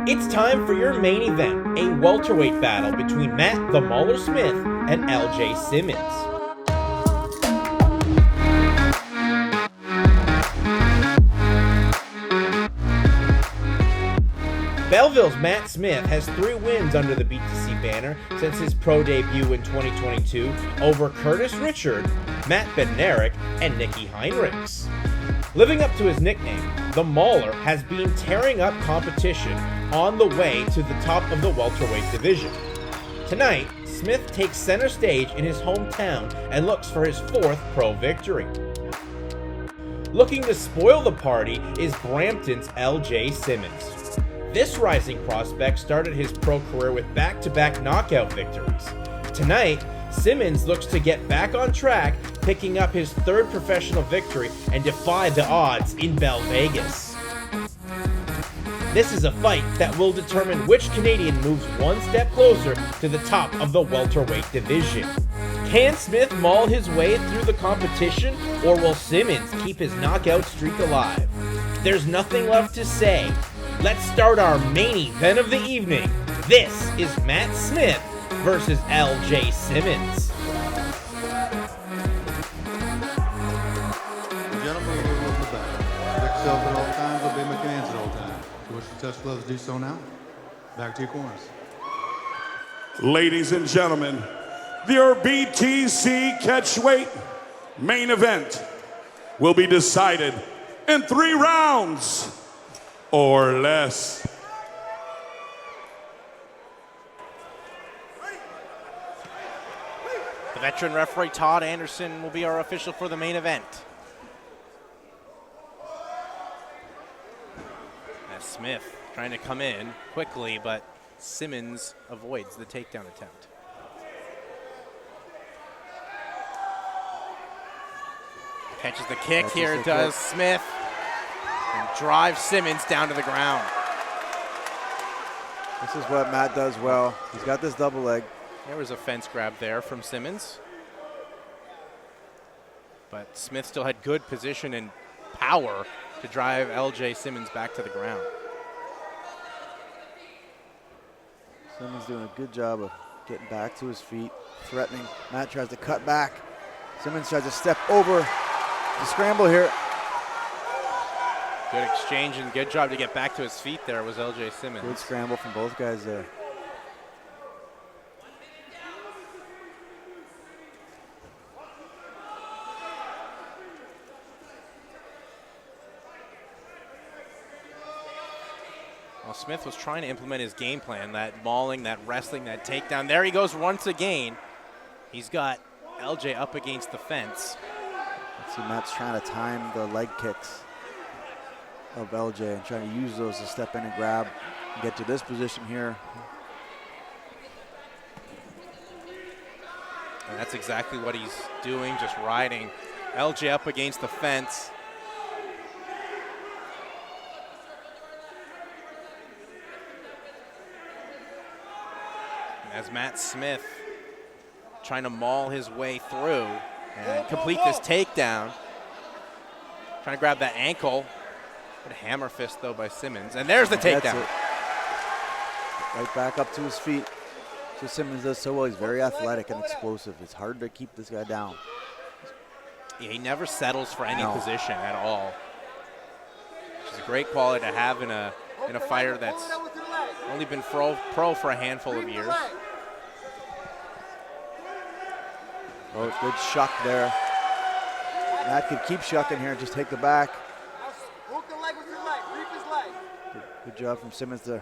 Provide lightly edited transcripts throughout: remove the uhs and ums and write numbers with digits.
It's time for your main event, a welterweight battle between Matt the Mauler Smith and Ljae Simminz. Belleville's Matt Smith has 3 wins under the BTC banner since his pro debut in 2022 over Curtis Richard, Matt Bednarik, and Nicky Heinrichs. Living up to his nickname, the Mauler has been tearing up competition on the way to the top of the welterweight division. Tonight, Smith takes center stage in his hometown and looks for his 4th pro victory. Looking to spoil the party is Brampton's Ljae Simminz. This rising prospect started his pro career with back-to-back knockout victories. Tonight, Simminz looks to get back on track, picking up his 3rd professional victory and defy the odds in Bellevegas. This is a fight that will determine which Canadian moves one step closer to the top of the welterweight division. Can Smith maul his way through the competition, or will Simminz keep his knockout streak alive? There's nothing left to say. Let's start our main event of the evening. This is Matt Smith versus Ljae Simminz. Gentlemen, we're looking the back. Protect yourself at all times, obey my commands at all times. If you wish to touch gloves, do so now. Back to your corners. Ladies and gentlemen, your BTC Catchweight main event will be decided in 3 rounds or less. The veteran referee Todd Anderson will be our official for the main event. As Smith trying to come in quickly, but Simminz avoids the takedown attempt. Catches the kick here, does Smith, and drives Simminz down to the ground. This is what Matt does well. He's got this double leg. There was a fence grab there from Simminz. But Smith still had good position and power to drive Ljae Simminz back to the ground. Simminz doing a good job of getting back to his feet, threatening. Matt tries to cut back. Simminz tries to step over the scramble here. Good exchange and good job to get back to his feet there was Ljae Simminz. Good scramble from both guys there. Well, Smith was trying to implement his game plan, that mauling, that wrestling, that takedown. There he goes once again. He's got Ljae up against the fence. Let's see, Matt's trying to time the leg kicks of Ljae and trying to use those to step in and grab and get to this position here. And that's exactly what he's doing, just riding Ljae up against the fence. And as Matt Smith trying to maul his way through and complete this takedown. Trying to grab that ankle. Good hammer fist, though, by Simminz. And there's the takedown. Right back up to his feet. So Simminz does so well. He's very athletic and explosive. It's hard to keep this guy down. Yeah, he never settles for any position at all. Which is a great quality to have in a fighter that's only been pro for a handful of years. Oh, good shuck there. Matt could keep shucking here and just take the back. Good job from Simminz to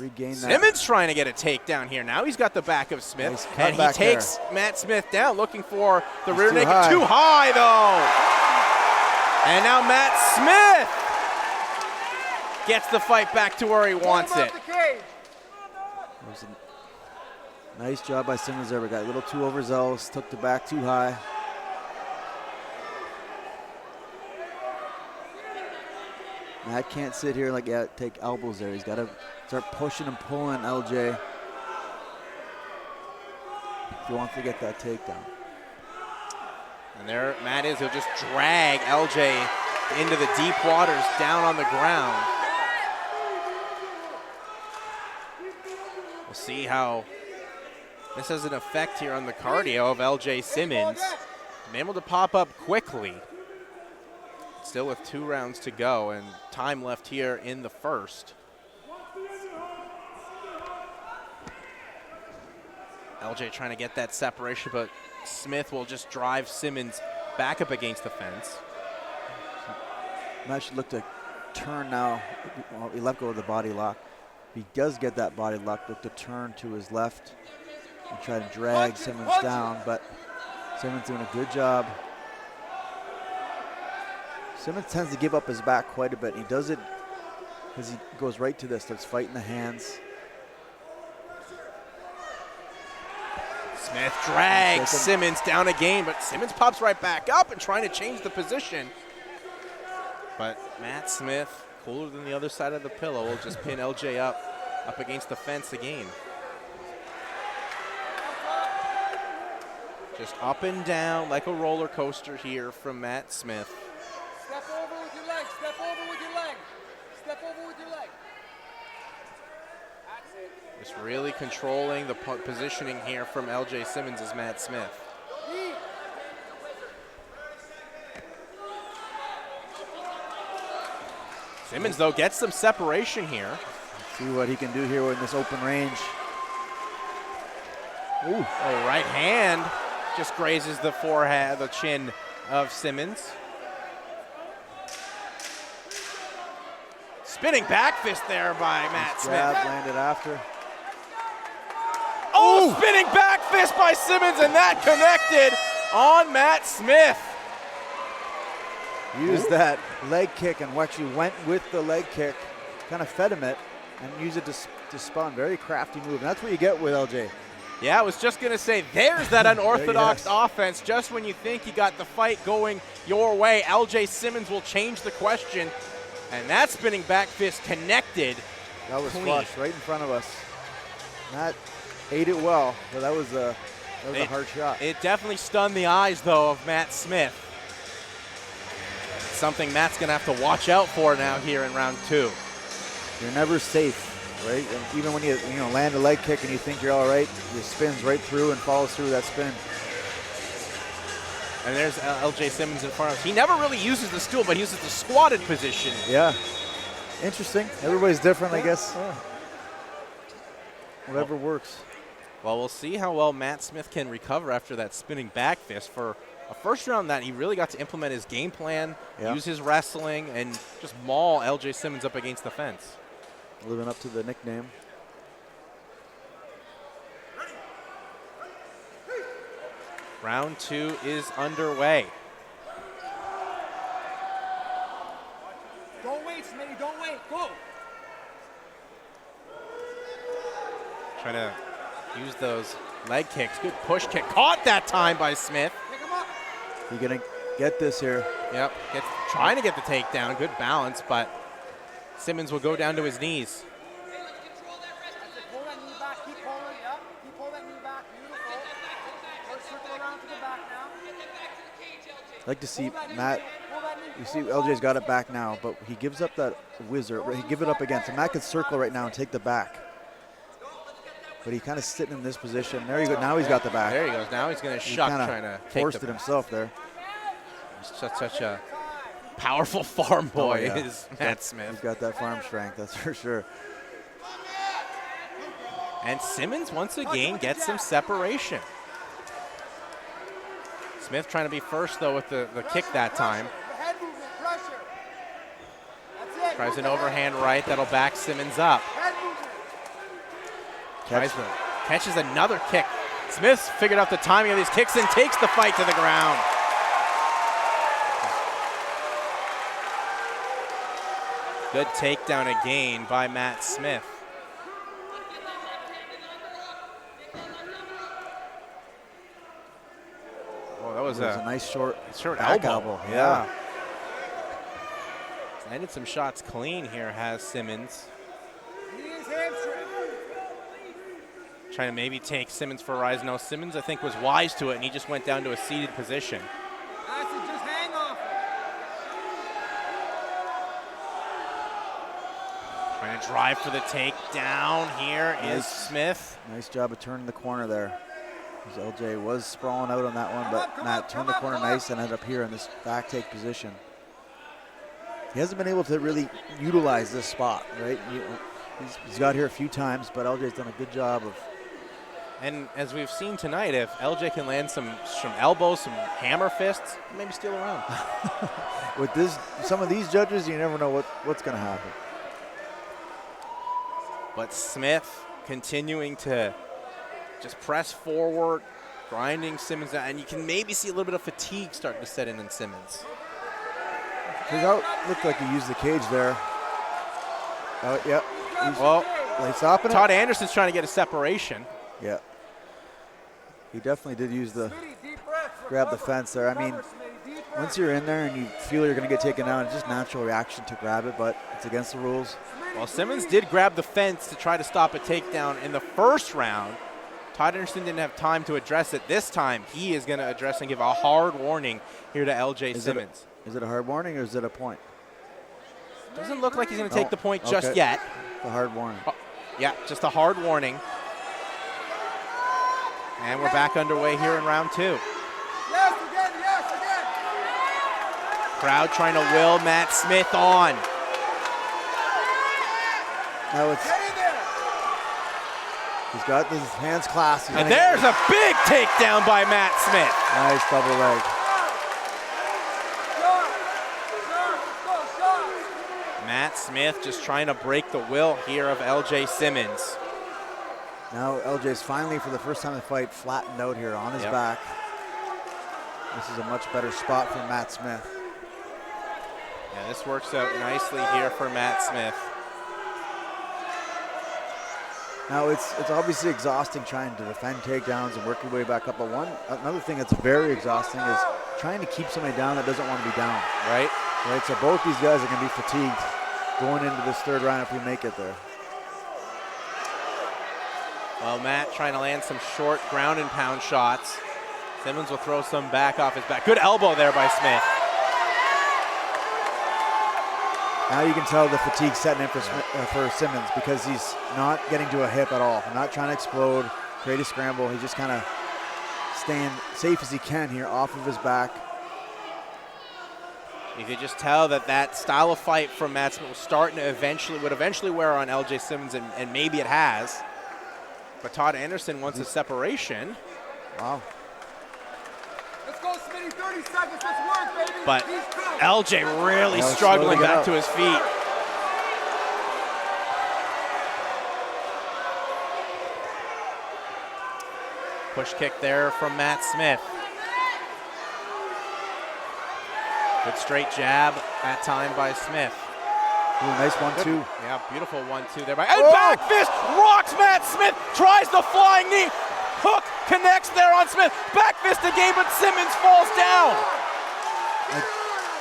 regain that. Simminz trying to get a takedown here. Now he's got the back of Smith, nice and he takes Matt Smith down, looking for the rear naked. High. Too high, though. And now Matt Smith gets the fight back to where he wants it. Nice job by Simminz there. We got a little too overzealous, took the back too high. Matt can't sit here like take elbows there. He's got to start pushing and pulling Ljae if he wants to get that takedown. And there Matt is. He'll just drag Ljae into the deep waters down on the ground. see how this has an effect here on the cardio of Ljae Simminz. Been able to pop up quickly. Still with 2 rounds to go and time left here in the first. Ljae trying to get that separation, but Smith will just drive Simminz back up against the fence. Matt should look to turn now. Well, he let go of the body lock. He does get that body lock, look to turn to his left and try to drag Simminz down, but Simminz doing a good job. Simminz tends to give up his back quite a bit. He does it because he goes right to this, starts fighting the hands. Smith drags Simminz down again, but Simminz pops right back up and trying to change the position. But Matt Smith, cooler than the other side of the pillow, will just pin Ljae up against the fence again. Just up and down like a roller coaster here from Matt Smith. Step over with your leg, step over with your leg. Step over with your leg. That's it. Just really controlling the positioning here from Ljae Simminz as Matt Smith. Simminz, though, gets some separation here. See what he can do here in this open range. Ooh. Oh, right hand just grazes the forehead, the chin of Simminz. Spinning back fist there by Matt Smith. Landed after. Oh, spinning back fist by Simminz, and that connected on Matt Smith. Used that leg kick and actually went with the leg kick, kind of fed him it, and used it to spawn. Very crafty move, and that's what you get with Ljae. Yeah, I was just going to say, there's that unorthodox offense. Just when you think you got the fight going your way, Ljae Simminz will change the question, and that spinning back fist connected. That was clean. flush right in front of us. Matt ate it well, but that was a hard shot. It definitely stunned the eyes, though, of Matt Smith. Something Matt's going to have to watch out for now here in round 2. You're never safe, right? And even when you land a leg kick and you think you're all right, it spins right through and follows through that spin. And there's Ljae Simminz in front of us. He never really uses the stool, but he uses the squatted position. Yeah. Interesting. Everybody's different, I guess. Whatever works. Well, we'll see how well Matt Smith can recover after that spinning back fist. For a first round that he really got to implement his game plan, use his wrestling, and just maul Ljae Simminz up against the fence. Living up to the nickname. Round 2 is underway. Don't wait, Smitty, don't wait, go. Trying to use those leg kicks. Good push kick. Caught that time by Smith. Pick him up. You're going to get this here. Yep. Trying to get the takedown. Good balance, but Simminz will go down to his knees. Hey, let's control that wrist. Pull that knee back, keep pulling, yep. Keep pull that knee back, beautiful. Let's circle around to the back now. I'd like to see Matt. You see LJ's got it back now, but he gives up that whizzer. He give it up again. So Matt could circle right now and take the back. But he kind of sitting in this position. There you go. Now he's got the back. There he goes. Now he's going to shuck, trying to take forced the it himself there. Such a powerful farm boy yeah. is Matt Smith. He's got that farm strength, that's for sure. And Simminz once again gets some separation. Smith trying to be first, though, with the kick that time. Head movement, pressure. That's it. Tries an overhand right that'll back Simminz up. Head movement. Catches another kick. Smith's figured out the timing of these kicks and takes the fight to the ground. Good takedown again by Matt Smith. Oh, that was a nice short back elbow. Yeah. Landed some shots clean here, has Simminz. Knee is hamstring. Trying to maybe take Simminz for a rise. No, Simminz, I think, was wise to it, and he just went down to a seated position. That's it, just hang off. Trying Trying to drive for the takedown. Here is Smith. Nice job of turning the corner there. LJ was sprawling out on that one, but Matt turned the corner nice and ended up here in this back take position. He hasn't been able to really utilize this spot, right? He's got here a few times, but LJ's done a good job of. And as we've seen tonight, if LJ can land some elbows, some hammer fists, maybe steal a round. With some of these judges, you never know what's going to happen. But Smith continuing to just press forward, grinding Simminz out, and you can maybe see a little bit of fatigue starting to set in Simminz. Looked like he used the cage there. Oh, yeah. He's stopping it. Todd Anderson's trying to get a separation. Yeah. He definitely did use grab the fence there. I mean, once you're in there and you feel you're going to get taken down, it's just natural reaction to grab it, but it's against the rules. Well, Simminz did grab the fence to try to stop a takedown in the first round. Todd Anderson didn't have time to address it. This time, he is going to address and give a hard warning here to Ljae Simminz. Is it a hard warning or is it a point? Doesn't look like he's going to take the point just yet. A hard warning. Yeah, just a hard warning. And we're back underway here in round 2. Yes, again. Crowd trying to will Matt Smith on. Now he's got his hands clasped. And there's a big takedown by Matt Smith. Nice double leg. Matt Smith just trying to break the will here of Ljae Simminz. Now LJ's finally, for the first time in the fight, flattened out here on his back. This is a much better spot for Matt Smith. Yeah, this works out nicely here for Matt Smith. Now it's obviously exhausting trying to defend takedowns and work your way back up. But another thing that's very exhausting is trying to keep somebody down that doesn't want to be down. Right. So both these guys are going to be fatigued going into this third round if we make it there. Well, Matt trying to land some short ground and pound shots. Simminz will throw some back off his back. Good elbow there by Smith. Now you can tell the fatigue setting in for Simminz because he's not getting to a hip at all. Not trying to explode, create a scramble. He's just kind of staying safe as he can here off of his back. You could just tell that style of fight from Matt Smith would eventually wear on Ljae Simminz, and maybe it has. But Todd Anderson wants a separation. Wow. Let's go, Smitty, 30 seconds, let's work, baby. But LJ really struggling back to his feet. Push kick there from Matt Smith. Good straight jab that time by Smith. Ooh, nice 1-2. Yeah, beautiful 1-2 there. And back fist rocks Matt Smith, tries the flying knee. Hook connects there on Smith. Back fist again, but Simminz falls down.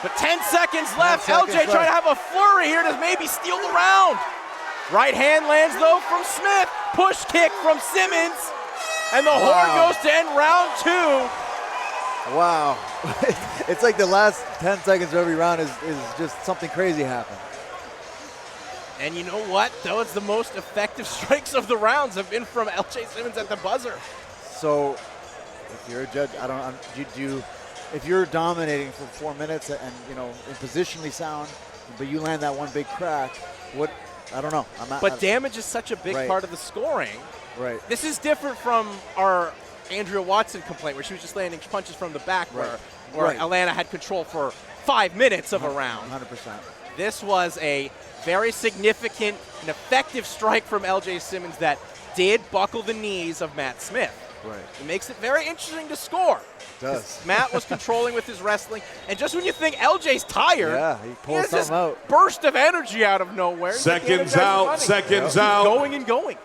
But 10 seconds left. LJ trying to have a flurry here to maybe steal the round. Right hand lands though from Smith. Push kick from Simminz. And the horn goes to end round 2. Wow. It's like the last 10 seconds of every round is just something crazy happened. And you know what? Those the most effective strikes of the rounds have been from Ljae Simminz at the buzzer. So, if you're a judge, if you're dominating for 4 minutes and positionally sound, but you land that one big crack, I don't know. But damage is such a big part of the scoring. Right. This is different from our Andrea Watson complaint, where she was just landing punches from the back, where Alana had control for 5 minutes of a round. 100%. This was a very significant and effective strike from Ljae Simminz that did buckle the knees of Matt Smith. Right. It makes it very interesting to score. It does. Matt was controlling with his wrestling, and just when you think LJ's tired, he pulls something out. Burst of energy out of nowhere. Seconds out. Going and going.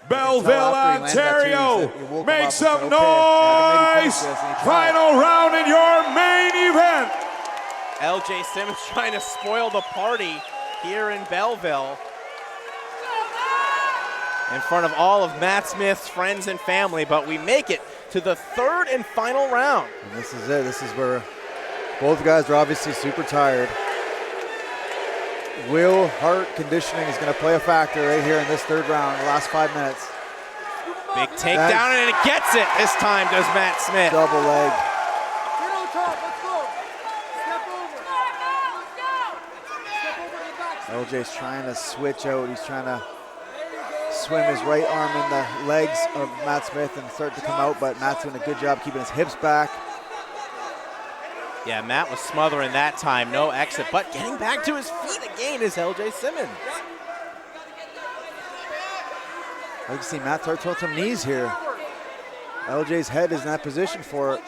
Belleville, Ontario, make some noise. Final round in your main event. Ljae Simminz trying to spoil the party here in Belleville in front of all of Matt Smith's friends and family, but we make it to the third and final round. And this is it. This is where both guys are obviously super tired. will, heart, conditioning is going to play a factor right here in this third round, the last 5 minutes. Big takedown, and it gets it this time, does Matt Smith. Double leg. Get on top, let's go. Step over. Step over to the back. LJ's trying to switch out. He's trying to swim his right arm in the legs of Matt Smith and start to come out, but Matt's doing a good job keeping his hips back. Yeah, Matt was smothering that time, no exit, but getting back to his feet again is Ljae Simminz. You can see Matt start throwing some knees here. LJ's head is in that position for it.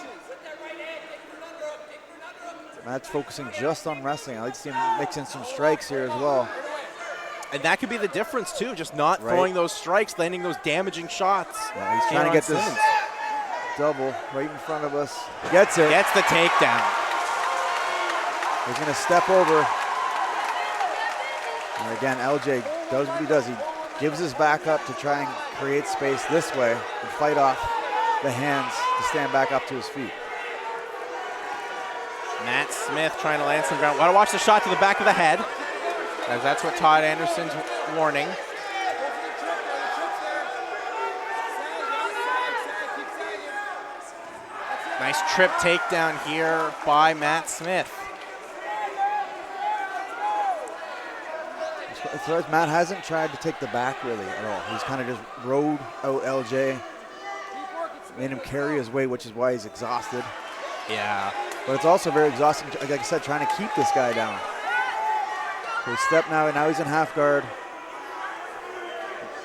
Matt's focusing just on wrestling. I like to see him mixing some strikes here as well. And that could be the difference too, just not throwing those strikes, landing those damaging shots. Yeah, he's trying to get this double right in front of us. Gets it. Gets the takedown. He's going to step over. And again, LJ does what he does. He gives his back up to try and create space this way and fight off the hands to stand back up to his feet. Matt Smith trying to land some ground. Want to watch the shot to the back of the head, as that's what Todd Anderson's warning. Nice trip takedown here by Matt Smith. As far as Matt hasn't tried to take the back really at all. He's kind of just rode out LJ, made him carry his weight, which is why he's exhausted. Yeah. But it's also very exhausting, like I said, trying to keep this guy down. So he stepped now, and now he's in half guard.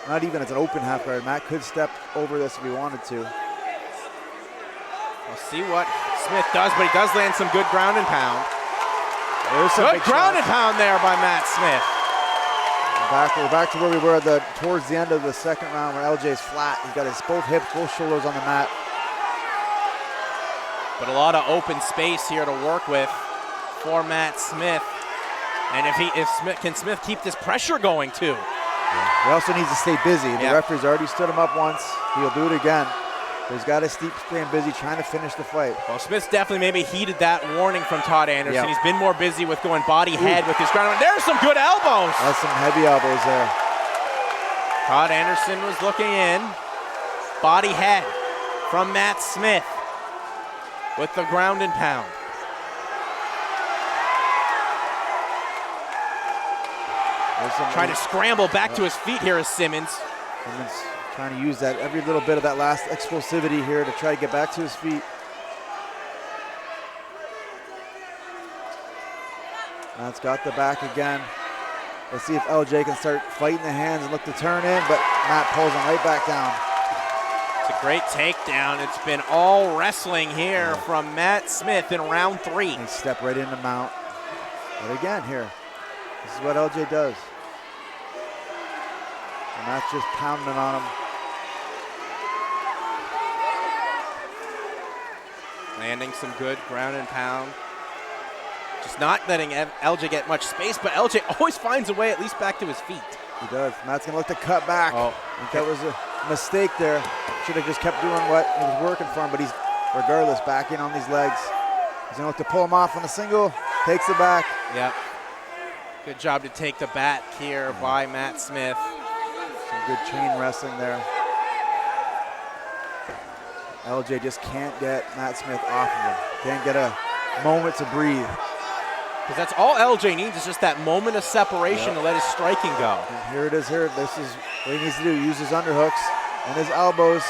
Not even as an open half guard. Matt could step over this if he wanted to. We'll see what Smith does, but he does land some good ground and pound. There's some Good ground and pound there by Matt Smith. We're back to where we were towards the end of the second round where LJ's flat. He's got his both hips, both shoulders on the mat. But a lot of open space here to work with for Matt Smith. And can Smith keep this pressure going too? Yeah. He also needs to stay busy. The referee's already stood him up once. He'll do it again. But he's got to keep staying busy trying to finish the fight. Well, Smith's definitely maybe heeded that warning from Todd Anderson. Yep. He's been more busy with going body head with his ground. There's some good elbows. That's some heavy elbows there. Todd Anderson was looking in. Body head from Matt Smith with the ground and pound. Trying to scramble back to his feet here is Simminz. Simminz trying to use that every little bit of that last explosivity here to try to get back to his feet. Matt's got the back again. Let's see if LJ can start fighting the hands and look to turn in, but Matt pulls him right back down. It's a great takedown. It's been all wrestling here from Matt Smith in round 3. He stepped right into mount. But again here, this is what LJ does. And Matt's just pounding on him. Landing some good ground and pound. Just not letting LJ get much space, but LJ always finds a way at least back to his feet. He does. Matt's gonna look to cut back. I think that was a mistake there. Should have just kept doing what was working for him, but he's regardless back in on these legs. He's gonna look to pull him off on a single, takes it back. Yep. Good job to take the back here by Matt Smith. Some good chain wrestling there. LJ just can't get Matt Smith off of him. Can't get a moment to breathe. Because that's all LJ needs is just that moment of separation to let his striking go. And here it is here. This is what he needs to do. Use his underhooks and his elbows.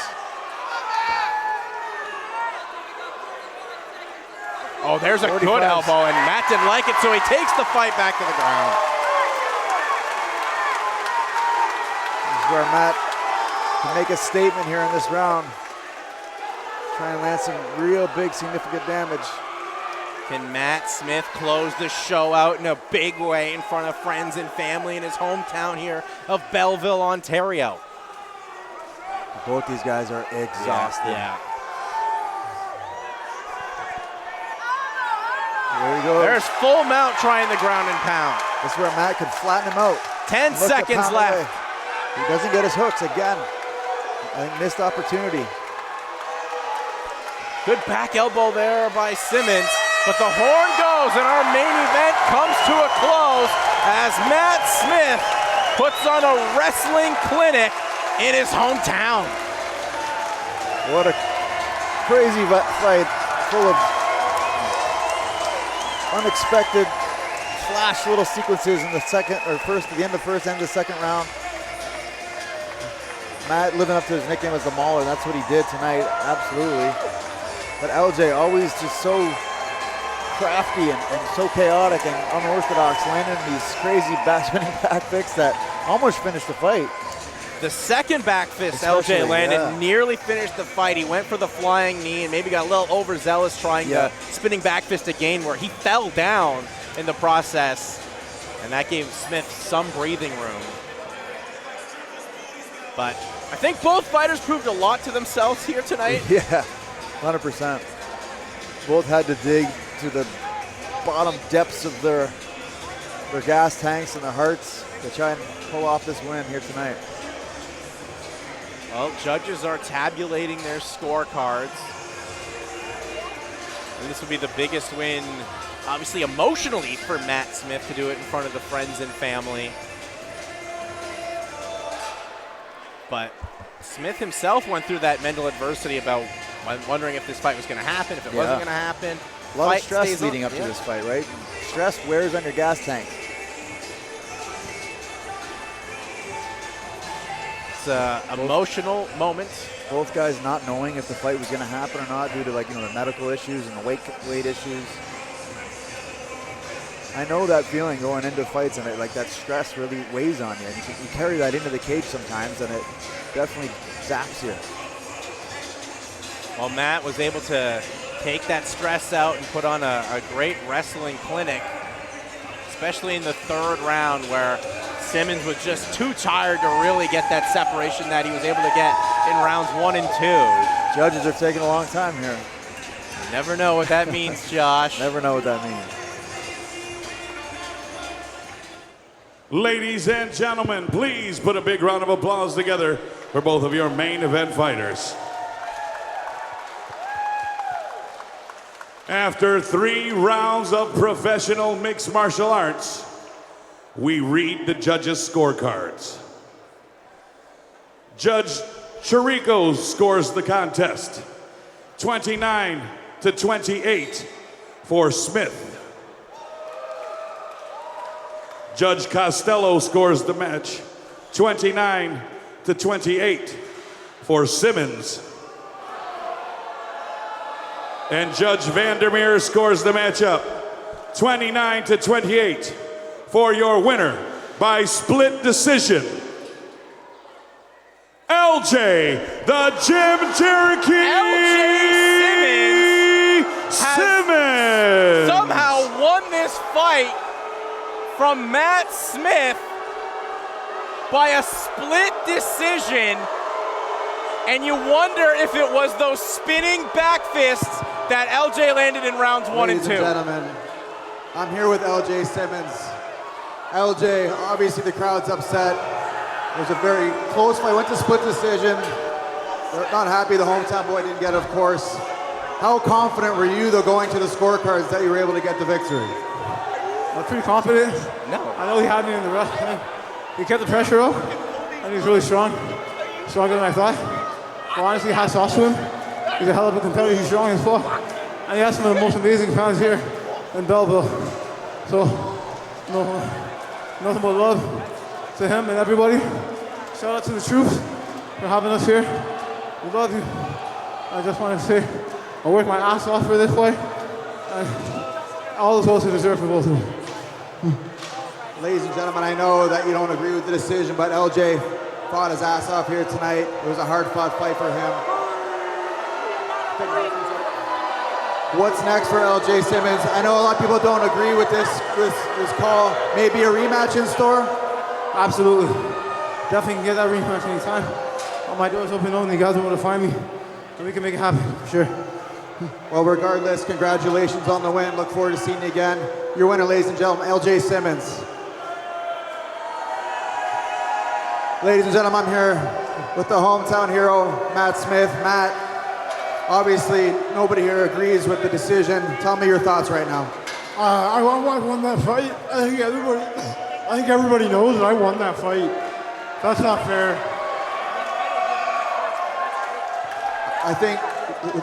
Oh, there's a good elbow, and Matt didn't like it, so he takes the fight back to the ground. This is where Matt can make a statement here in this round. Try and land some real big, significant damage. Can Matt Smith close the show out in a big way in front of friends and family in his hometown here of Belleville, Ontario? Both these guys are exhausted. Yeah. There he goes. There's full mount trying the ground and pound. This is where Matt could flatten him out. 10 seconds left. Away. He doesn't get his hooks again. I think missed opportunity. Good back elbow there by Simminz, but the horn goes. goes, and our main event comes to a close as Matt Smith puts on a wrestling clinic in his hometown. What a crazy fight, full of unexpected flash little sequences in the second or first, at the end of the first, end of the second round. Matt living up to his nickname as the Mauler, that's what he did tonight, absolutely. But LJ always just so crafty and so chaotic and unorthodox, landing these crazy spinning back kicks that almost finished the fight. The second back fist Especially, LJ landed nearly finished the fight. He went for the flying knee and maybe got a little overzealous trying the spinning back fist again, where he fell down in the process, and that gave Smith some breathing room. But I think both fighters proved a lot to themselves here tonight. Yeah, 100%. Both had to dig to the bottom depths of their gas tanks and their hearts to try and pull off this win here tonight. Well, judges are tabulating their scorecards. And this would be the biggest win, obviously emotionally, for Matt Smith to do it in front of the friends and family. But Smith himself went through that mental adversity about wondering if this fight was going to happen, if it wasn't going to happen. A lot of stress leading up to this fight, right? Stress wears on your gas tank. It's an emotional moment. Both guys not knowing if the fight was going to happen or not due to, like, you know, the medical issues and the weight issues. I know that feeling going into fights, and like that stress really weighs on you. And you carry that into the cage sometimes, and it definitely zaps you. Well, Matt was able to take that stress out and put on a great wrestling clinic, especially in the third round, where Simminz was just too tired to really get that separation that he was able to get in rounds 1 and 2. Judges are taking a long time here. You never know what that means, Josh. Never know what that means. Ladies and gentlemen, please put a big round of applause together for both of your main event fighters. After 3 rounds of professional mixed martial arts, we read the judges' scorecards. Judge Chirico scores the contest, 29-28 for Smith. Judge Costello scores the match, 29-28 for Simminz. And Judge Vandermeer scores the matchup, 29-28 for your winner by split decision, LJ, the Jim Cherokee Simminz somehow won this fight from Matt Smith by a split decision, and you wonder if it was those spinning back fists that LJ landed in rounds 1 and 2. Ladies and gentlemen, I'm here with Ljae Simminz. LJ, obviously the crowd's upset. It was a very close fight, went to split decision. They're not happy the hometown boy didn't get it, of course. How confident were you, though, going to the scorecards that you were able to get the victory? I'm pretty confident. No. I know he had me in the rest. He kept the pressure up, and he's really strong. Stronger than I thought. Well, honestly, hats off to him. He's a hell of a competitor. He's strong as fuck. And he has some of the most amazing fans here in Belleville. So, nothing but love to him and everybody. Shout out to the troops for having us here. We love you. I just wanted to say, I worked my ass off for this fight. And all the votes are deserved for both of them. Ladies and gentlemen, I know that you don't agree with the decision, but LJ fought his ass off here tonight. It was a hard-fought fight for him. What's next for Ljae Simminz? I know a lot of people don't agree with this call. Maybe a rematch in store? Absolutely. Definitely can get that rematch anytime. All my doors open only. You guys know where to find me. And we can make it happen, for sure. Well, regardless, congratulations on the win. Look forward to seeing you again. Your winner, ladies and gentlemen, Ljae Simminz. Ladies and gentlemen, I'm here with the hometown hero, Matt Smith. Matt, obviously, nobody here agrees with the decision. Tell me your thoughts right now. I won that fight. I think everybody knows that I won that fight. That's not fair. I think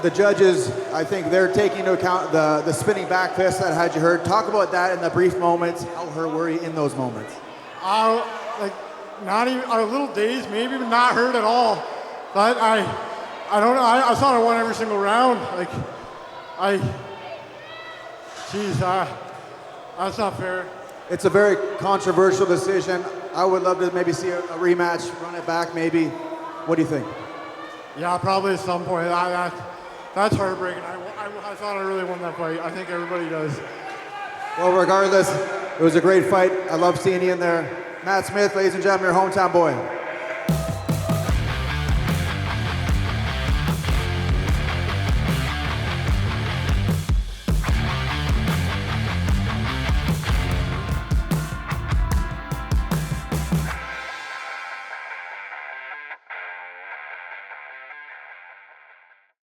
the judges, I think they're taking into account the spinning back fist that had you hurt. Talk about that in the brief moments. How hurt were you in those moments? Not even a little dazed, maybe even not hurt at all. But I don't know. I thought I won every single round. That's not fair. It's a very controversial decision. I would love to maybe see a rematch, run it back maybe. What do you think? Yeah, probably at some point. That's heartbreaking. I thought I really won that fight. I think everybody does. Well, regardless, it was a great fight. I love seeing you in there. Matt Smith, ladies and gentlemen, your hometown boy.